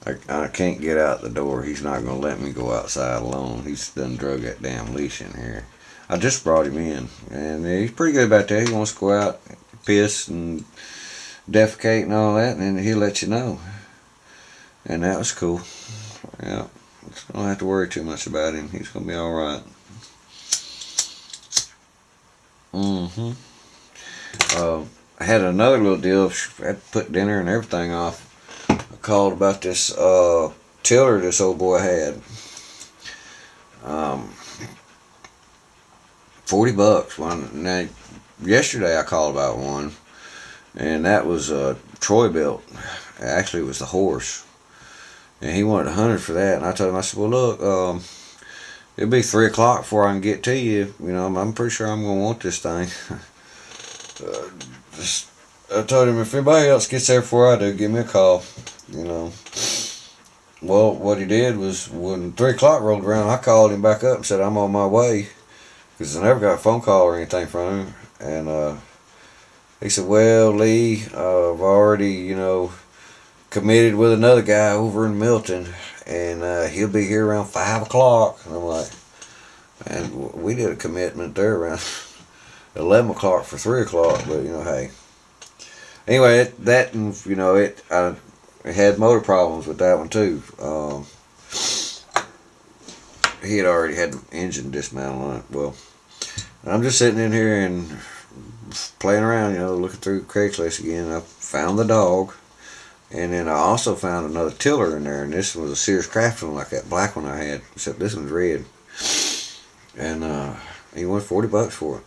I can't get out the door. He's not going to let me go outside alone. He's done drug that damn leash in here. I just brought him in, and he's pretty good about that. He wants to go out, piss, and defecate and all that, and then he'll let you know. And that was cool. Yeah, don't have to worry too much about him. He's going to be all right. Mm-hmm. I had another little deal. I had to put dinner and everything off. I called about this tiller this old boy had. $40. Now, yesterday I called about one, and that was Troy built. Actually, it was the horse, and he wanted 100 for that. And I told him, I said, well, look, it'll be 3 o'clock before I can get to you. You know, I'm pretty sure I'm gonna want this thing. I told him, if anybody else gets there before I do, give me a call. You know. Well, what he did was when 3 o'clock rolled around, I called him back up and said I'm on my way, because I never got a phone call or anything from him. And he said, well, Lee, I've already, you know, committed with another guy over in Milton, and he'll be here around 5 o'clock. And I'm like, man, we did a commitment there around 11 o'clock for 3 o'clock, but, you know, hey. Anyway, that, you know, I had motor problems with that one, too. He had already had the engine dismantled on it. Well, I'm just sitting in here and playing around, you know, looking through Craigslist again. I found the dog, and then I also found another tiller in there, and this was a Sears Craftsman like that black one I had, except this one's red. And he wanted $40 for it.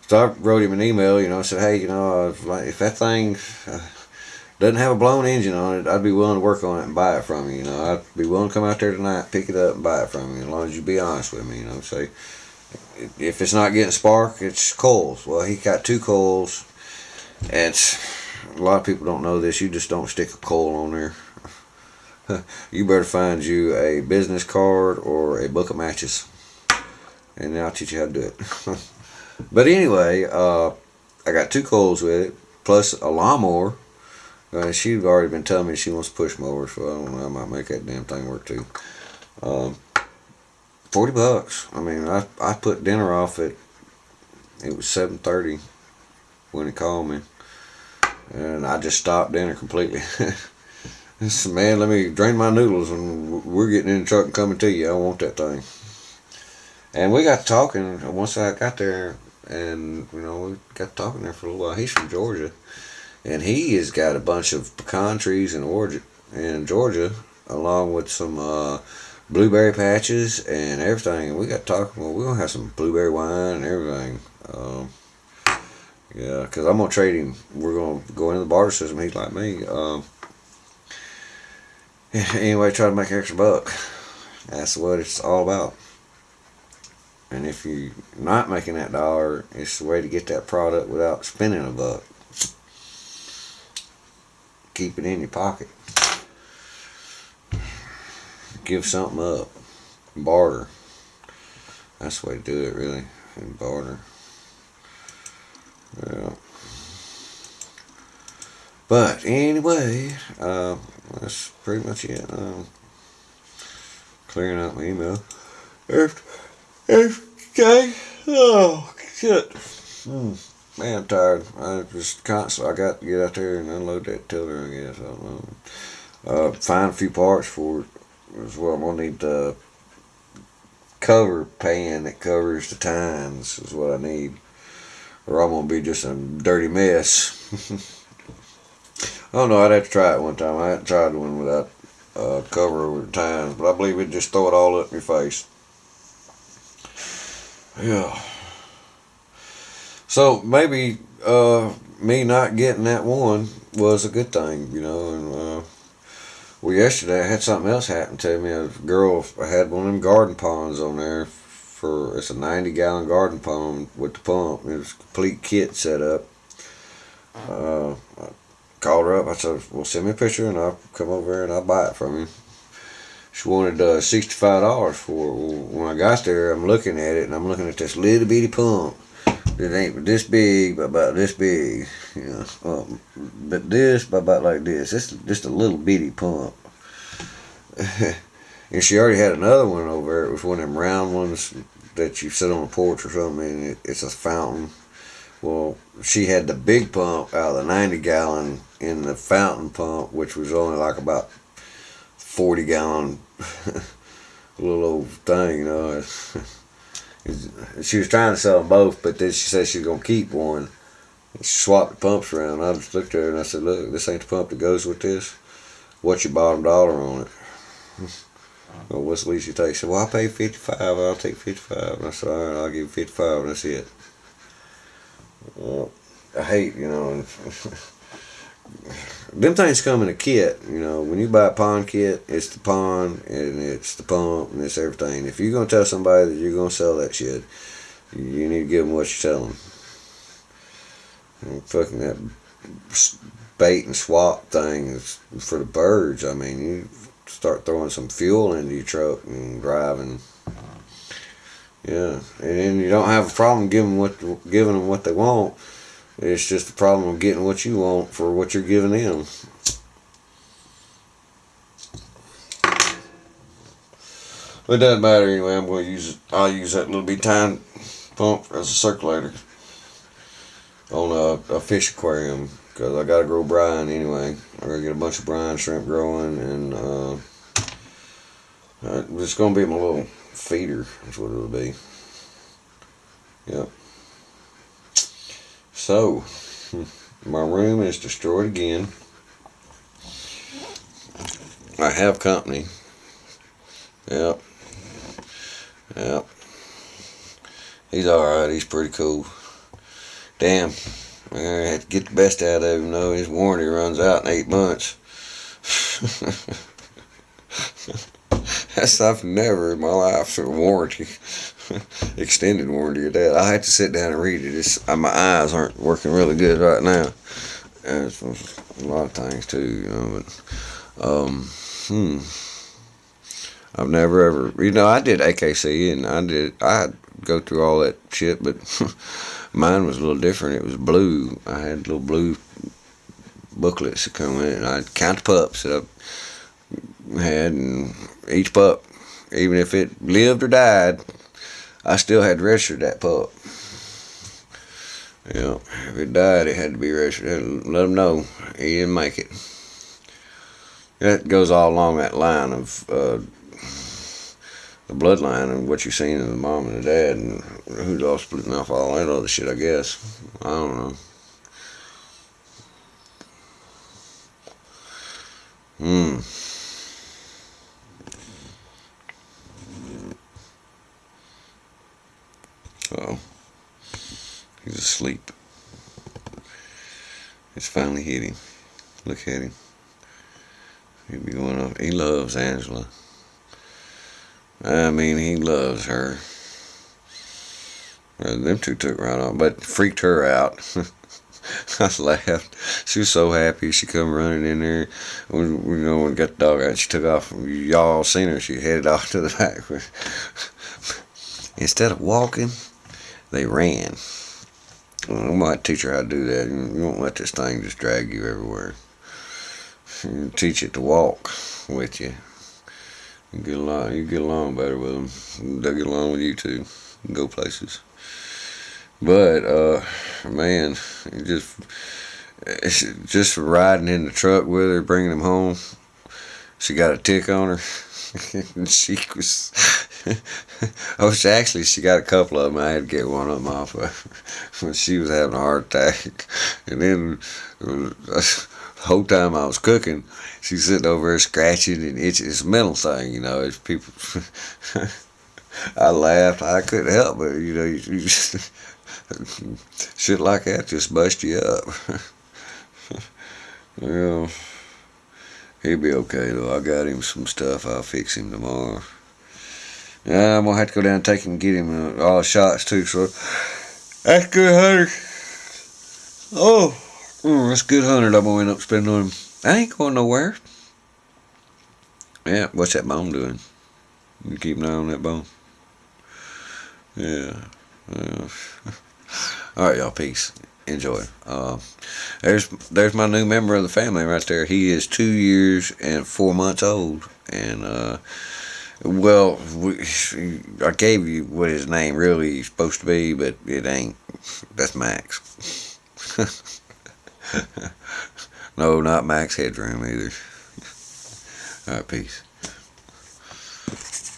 So I wrote him an email, you know, I said, hey, you know, if that thing doesn't have a blown engine on it, I'd be willing to work on it and buy it from you. You know, I'd be willing to come out there tonight, pick it up, and buy it from you, as long as you be honest with me. You know, say if it's not getting spark, it's coils. Well, he got 2 coils, and a lot of people don't know this. You just don't stick a coil on there. You better find you a business card or a book of matches, and then I'll teach you how to do it. But anyway, I got 2 coils with it, plus a lawnmower. She'd already been telling me she wants to push mower, so I don't know, I might make that damn thing work too. $40. I mean, I put dinner off at, it was 7:30 when he called me, and I just stopped dinner completely. I said, man, let me drain my noodles, and we're getting in the truck and coming to you. I want that thing. And we got talking once I got there, and you know, we got talking there for a little while. He's from Georgia. And he has got a bunch of pecan trees in Georgia, along with some blueberry patches and everything. And we got talking. Well, we're gonna have some blueberry wine and everything. Yeah, because I'm gonna trade him. We're gonna go into the barter system. He's like me. Anyway, try to make an extra buck. That's what it's all about. And if you're not making that dollar, it's the way to get that product without spending a buck. Keep it in your pocket. Give something up. Barter. That's the way to do it, really. And barter. Yeah. But anyway, that's pretty much it. Clearing out my email. Okay. Oh, shit. Man, I'm tired. I just constantly, I got to get out there and unload that tiller, I guess. I don't know. Find a few parts for it. Is what I'm gonna need. The cover pan that covers the tines is what I need, or I'm gonna be just a dirty mess. I don't know. I'd have to try it one time. I hadn't tried one without cover over the tines, but I believe it'd just throw it all up in your face. Yeah. So maybe me not getting that one was a good thing, you know. And well, yesterday I had something else happen to me. A girl, I had one of them garden ponds on there. It's a 90-gallon garden pond with the pump. It was a complete kit set up. I called her up. I said, well, send me a picture and I'll come over there and I'll buy it from you. She wanted $65 for it. Well, when I got there, I'm looking at it and I'm looking at this little bitty pump it ain't this big, but about this big, you know. But this, but about like this. It's just a little bitty pump. And she already had another one over there. It was one of them round ones that you sit on a porch or something, and it's a fountain. Well, she had the big pump out of the 90-gallon in the fountain pump, which was only like about 40-gallon little old thing, you know. She was trying to sell them both, but then she said she was going to keep one. She swapped the pumps around. I just looked at her and I said, look, this ain't the pump that goes with this. What's your bottom dollar on it? Well, what's the least you take? She said, well, I pay 55. I'll take 55. And I said, all right, I'll give you 55, and that's it. Well, I hate, you know, them things come in a kit, you know. When you buy a pond kit, it's the pond and it's the pump and it's everything. If you're going to tell somebody that you're going to sell that shit, you need to give them what you tell them. And fucking that bait and swap thing is for the birds. I mean, you start throwing some fuel into your truck and driving. Yeah, and then you don't have a problem giving them what they want. It's just a problem of getting what you want for what you're giving them. But it doesn't matter anyway. I'm going to use it. I'll use that little bitty tiny pump as a circulator on a fish aquarium, because I got to grow brine anyway. I got to get a bunch of brine shrimp growing, and it's going to be my little feeder. That's what it'll be. Yep. So, my room is destroyed again. I have company. Yep. He's alright. He's pretty cool. Damn. I had to get the best out of him, though. His warranty runs out in 8 months. I've never in my life seen a warranty. Extended warranty of that. I had to sit down and read it. My eyes aren't working really good right now. And it's a lot of things too, you know. But I've never ever, you know, I did AKC and I go through all that shit, but mine was a little different. It was blue. I had little blue booklets that come in, and I'd count the pups that I had, and each pup, even if it lived or died, I still had to register that pup. You know, if it died, it had to be registered. Let them know he didn't make it. That goes all along that line of the bloodline and what you've seen in the mom and the dad, and who's all splitting off all that other shit, I guess. I don't know. Oh, he's asleep. It's finally hit him. Look at him. He'd be going up. He loves Angela. I mean, he loves her. Them two took right on, but freaked her out. I laughed. She was so happy. She come running in there. When we got the dog out, she took off. Y'all seen her. She headed off to the back. Instead of walking, they ran. I might teach her how to do that. You won't let this thing just drag you everywhere. You teach it to walk with you. You get along better with them. They'll get along with you too. You can go places. But man, just riding in the truck with her, bringing them home. She got a tick on her. And she was she got a couple of them. I had to get one of them off her when she was having a heart attack. And then the whole time I was cooking, she's sitting over there scratching and itching. It's a mental thing, you know. It's people. I laughed. I couldn't help it, you know. You just, shit like that just bust you up. Well, he'll be okay though. I got him some stuff. I'll fix him tomorrow. Yeah, I'm gonna have to go down and take him and get him all the shots too. So that's good, Hunter. Oh, that's good, Hunter. I'm gonna end up spending on him. I ain't going nowhere. Yeah, what's that bone doing? You keep an eye on that bone. Yeah. All right, y'all. Peace. Enjoy. There's my new member of the family right there. He is 2 years and 4 months old, and well, I gave you what his name really is supposed to be, but it ain't. That's Max. No, not Max Headroom either. All right, peace.